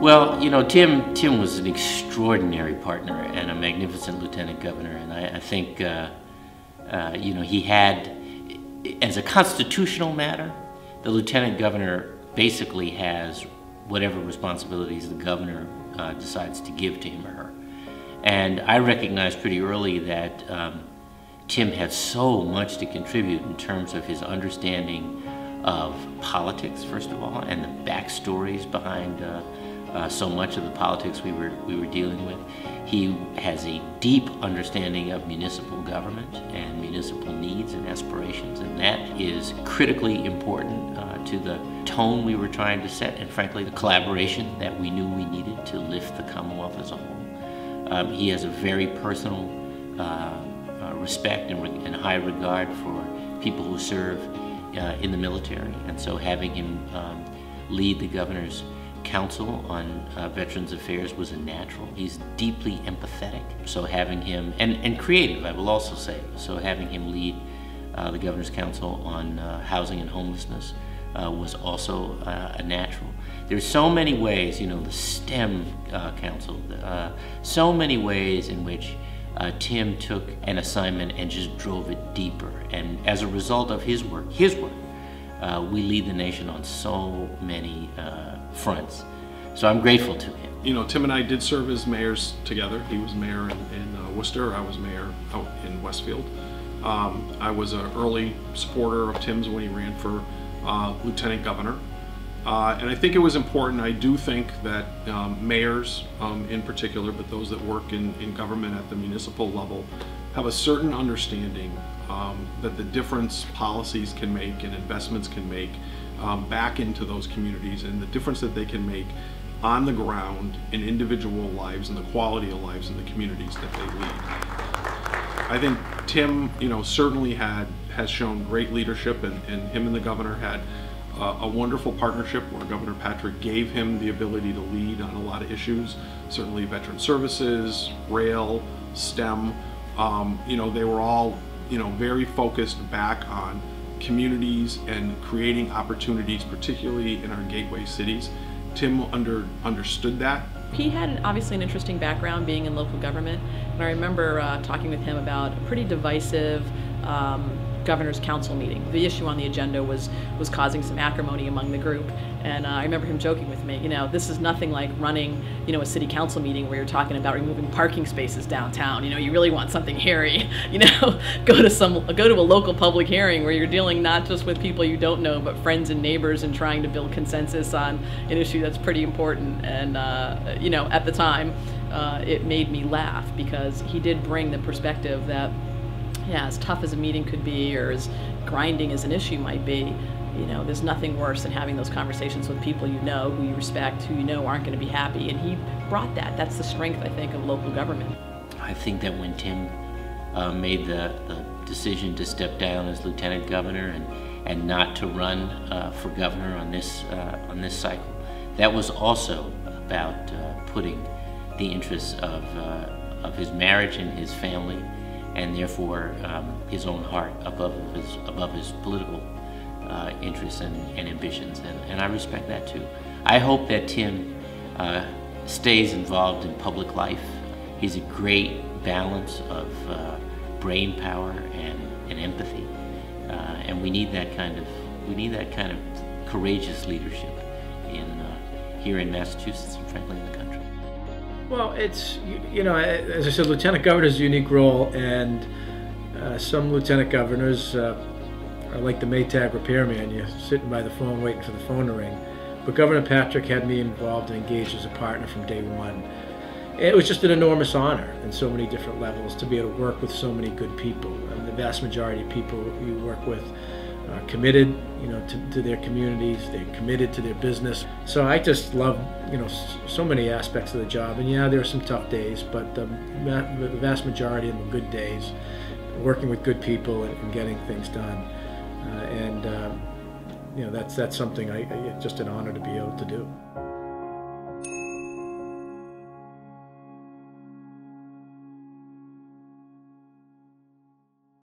Well, you know, Tim was an extraordinary partner and a magnificent lieutenant governor, and I think, you know, he had, as a constitutional matter, the lieutenant governor basically has whatever responsibilities the governor decides to give to him or her. And I recognized pretty early that Tim had so much to contribute in terms of his understanding of politics, first of all, and the backstories behind so much of the politics we were dealing with. He has a deep understanding of municipal government and municipal needs and aspirations, and that is critically important to the tone we were trying to set, and frankly the collaboration that we knew we needed to lift the Commonwealth as a whole. He has a very personal respect and high regard for people who serve in the military, and so having him lead the governor's council on Veterans Affairs was a natural. He's deeply empathetic, so having him, and creative, I will also say, so having him lead the Governor's Council on Housing and Homelessness was also a natural. There's so many ways, you know, the STEM Council, so many ways in which Tim took an assignment and just drove it deeper, and as a result of his work, we lead the nation on so many fronts. So I'm grateful to him. You know, Tim and I did serve as mayors together. He was mayor in Worcester, I was mayor out in Westfield. I was an early supporter of Tim's when he ran for lieutenant governor. And I think it was important. I do think that mayors in particular, but those that work in government at the municipal level, have a certain understanding that the difference policies can make and investments can make back into those communities, and the difference that they can make on the ground in individual lives and the quality of lives in the communities that they lead. I think Tim, you know, certainly has shown great leadership, and him and the governor had a wonderful partnership where Governor Patrick gave him the ability to lead on a lot of issues, certainly veteran services, rail, STEM. You know, they were all, you know, very focused back on communities and creating opportunities, particularly in our gateway cities. Tim understood that. He had obviously an interesting background being in local government, and I remember talking with him about a pretty divisive governor's council meeting. The issue on the agenda was causing some acrimony among the group, and I remember him joking with me, you know, this is nothing like running, you know, a city council meeting where you're talking about removing parking spaces downtown. You know, you really want something hairy, you know, go to a local public hearing where you're dealing not just with people you don't know, but friends and neighbors, and trying to build consensus on an issue that's pretty important. And you know, at the time, it made me laugh, because he did bring the perspective that, yeah, as tough as a meeting could be, or as grinding as an issue might be, you know, there's nothing worse than having those conversations with people you know, who you respect, who you know aren't going to be happy. And he brought that. That's the strength, I think, of local government. I think that when Tim made the decision to step down as lieutenant governor and not to run for governor on this cycle, that was also about putting the interests of his marriage and his family, and therefore his own heart above his political interests and ambitions, and I respect that too. I hope that Tim stays involved in public life. He's a great balance of brain power and empathy, and we need that kind of courageous leadership here in Massachusetts, and frankly in the country. Well, it's, you know, as I said, lieutenant governor is a unique role, and some lieutenant governors are like the Maytag repairman. You're sitting by the phone waiting for the phone to ring. But Governor Patrick had me involved and engaged as a partner from day one. It was just an enormous honor in so many different levels to be able to work with so many good people. The vast majority of people you work with are committed, you know, to their communities. They're committed to their business. So I just love, you know, so many aspects of the job. And yeah, there are some tough days, but the vast majority of them are good days, working with good people and getting things done. You know, that's something just an honor to be able to do.